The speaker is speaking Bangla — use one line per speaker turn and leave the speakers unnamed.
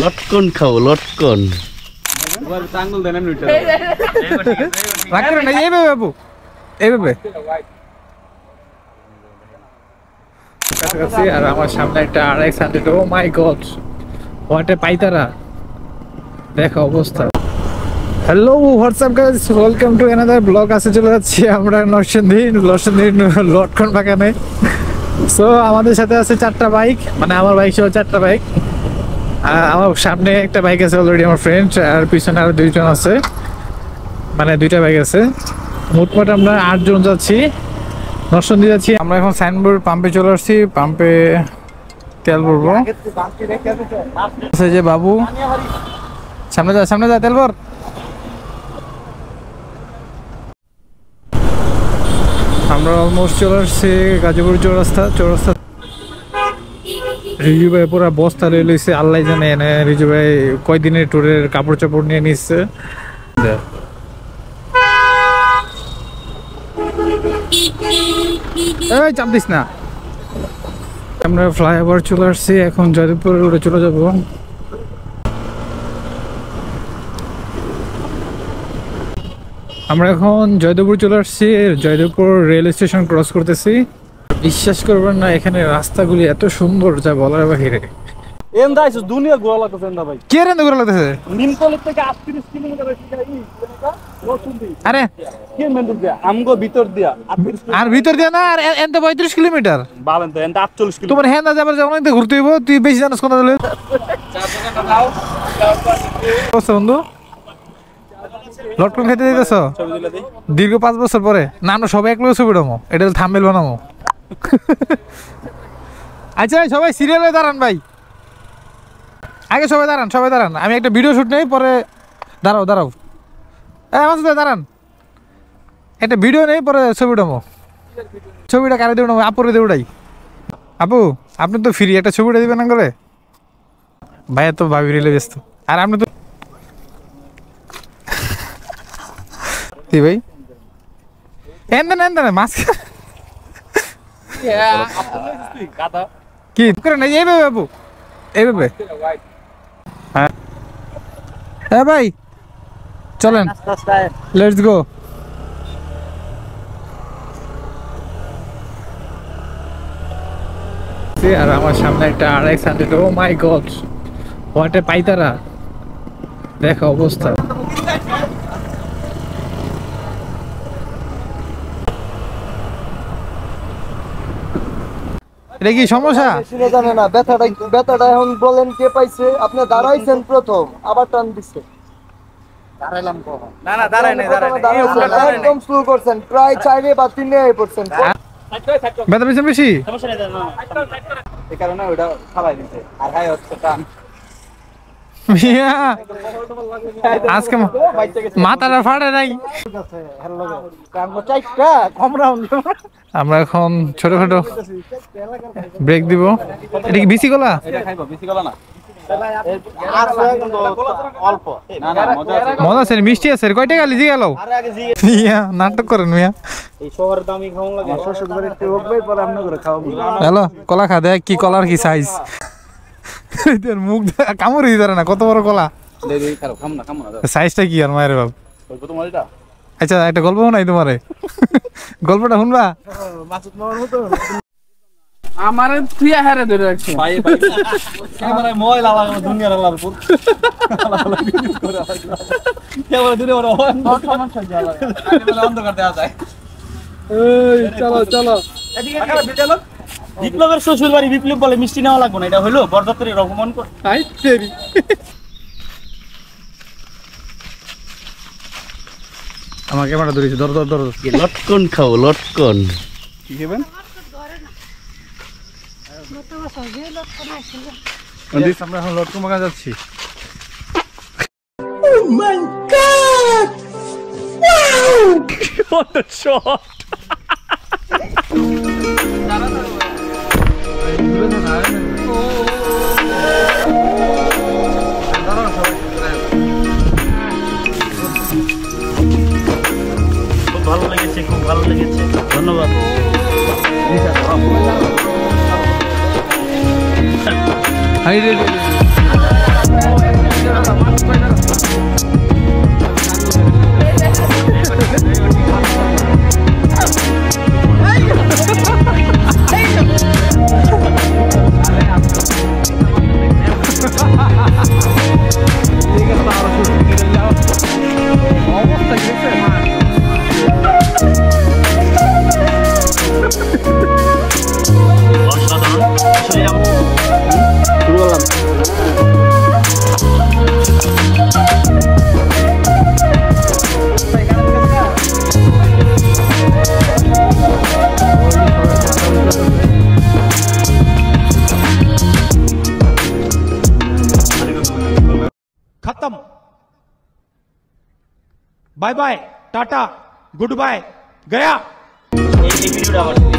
লটকন খাও লটকন।
বাবু এইভাবে আর আমার সামনে একটা RX-100। O my god, what a পাইতারা, দেখো অবস্থা। Hello WhatsApp guys, welcome to another blog. আসে চলে যাচ্ছি আমরা নরসিংদী লটকন বাগানে। সো আমাদের সাথে আছে 4টা বাইক, মানে আমার বাইক সহ 4টা বাইক। আমার সামনে একটা বাইক আছে অলরেডি আমার ফ্রেন্ড, আর পিছনে আরো 2 জন আছে, মানে 2টা বাইক আছে। মোটমাট আমরা 8 জন যাচ্ছি, নরসিংদী যাচ্ছি। আমরা এখন সাইনবোর্ড পাম্পে চলে আসছি, পাম্পে তেল ভরবো। যে বাবু সামনে যা তেল ভর। আমরা অলমোস্ট চলে আসছি গাজীপুর চৌরাস্তা। রিজু ভাই পুরা বস্তা লয়ে লইছে, আল্লাহ জানে। এনে রিজু ভাই কয়দিনের ট্যুরের কাপড় চাপড় নিয়ে নিচ্ছে। এই চাপ দিস না। আমরা ফ্লাইওভার চলে আসছি, এখন জয়দেবপুর রোডে চলে যাব। আমরা এখন জয়দেবপুর চলে আসছি, জয়দেবপুর রেল স্টেশন ক্রস করতেছি। বিশ্বাস করবেন না, এখানে রাস্তাগুলি এত সুন্দর যা বলার বাহিরে।
দুনিয়া ঘোরা লাগতেছে না ভাই।
কে রেন্দে ঘোরা লাগতেছে?
নিমতলের থেকে 38 কিলোমিটার
আরে
কি মেন্ডুক দিয়া আমগো ভিতর দিয়া 38
আর ভিতর দিয়ে না, আর এনতে 35 কিলোমিটার
বালেন তো এন্ড 48 কিলোমিটার।
তোমার হ্যাঁ না যাবার যখন ঘুরতে হইব, তুই বেশি জানাস কোন দলে। বন্ধু লটকন খেতে দিতেছ দীর্ঘ 5 বছর পরে? না আমরা সবাই এক লোক ছবি উঠামো, এটা থাম্বনেল বানাবো। আচ্ছা সবাই সিরিয়ালে দাঁড়ান ভাই, আগে সবাই দাঁড়ান। আমি একটা ভিডিও শুট নেই, পরে দাঁড়াও আমার সাথে দাঁড়ান, একটা ভিডিও নেই, পরে ছবি উঠামো। ছবিটা কারে দিয়ে উঠাবো? আপুরে দিয়ে উঠাই। আপু আপনি তো ফ্রি, একটা ছবিটা দিবেন না করে? ভাইয়া তো ভাবি রিলে ব্যস্ত, আর আপনি তো কি ভাই এন মাস্ক কি করে না? এইভাবে বাবু, এইভাবে। হ্যাঁ ভাই চলেন, লেটস গো। আর আমার সামনে একটা RX-100। O my god, what a পাইতারা, দেখো অবস্থা। এটা কি সমস্যা?
জানে না ব্যথাটা এখন বলেন কে পাইছে? আপনি দাঁড়াইছেন প্রথম, আবার টান দিচ্ছে।
দাঁড়াইলাম কখন? না দাঁড়াই নাই।
একদম স্লো করছেন, প্রায় 4 বা 3%।
ব্যথা পেয়েছেন বেশি?
সমস্যা নাই না, এই কারণে ওটা খালাই দিতে। আর হাই হচ্ছে টান।
আজকে মাথাটা ফাটে নাই। আমরা এখন ছোটখাটো ব্রেক দিব। এটা কি বিসি কলা?
না অল্প না
মজা আছে, মিষ্টি আছে। কয় টাকা লিজি গেল? নাটক করেন মিয়া।
এই শহরের দামি খাওয়া লাগে, শ্বশুর বাড়ি একটু উঠবেই পরে আপনি করে খাওয়াবো।
হ্যালো কলা খা, দেখ কি কলার কি সাইজ। মুখ কামড় দিতে না, কত বড় কলা। সাইজটা কি আর মায়ের বাপ। আচ্ছা একটা গল্প শোনাই তোমারে, গল্পটা শুনবা?
আমার তুই হারে ধরে রাখছিস
ক্যামেরায় ময়লা লাগানো দুনিয়ার লালপুর ক্যামেরা দূরে বড় অন্ধকার দেওয়া যায়।
চলো
বিপ্লবের শ্বশুর বাড়ি, বিপ্লব বলে মিষ্টি নেওয়া লাগবে না, এটা হইলো বরযাত্রীর অপমান করে।
আমার ক্যামেরা ধরেছি, ধর
লটকন খাও লটকন।
কি খাবেন?
আমরা এখন লটকন বাগান যাচ্ছি।
What a shot!
খুব ভালো লেগেছে, ধন্যবাদ।
হাই রে
শুরু করলাম।
खत्म bye bye tata good bye गया।
এই ভিডিওটা আমার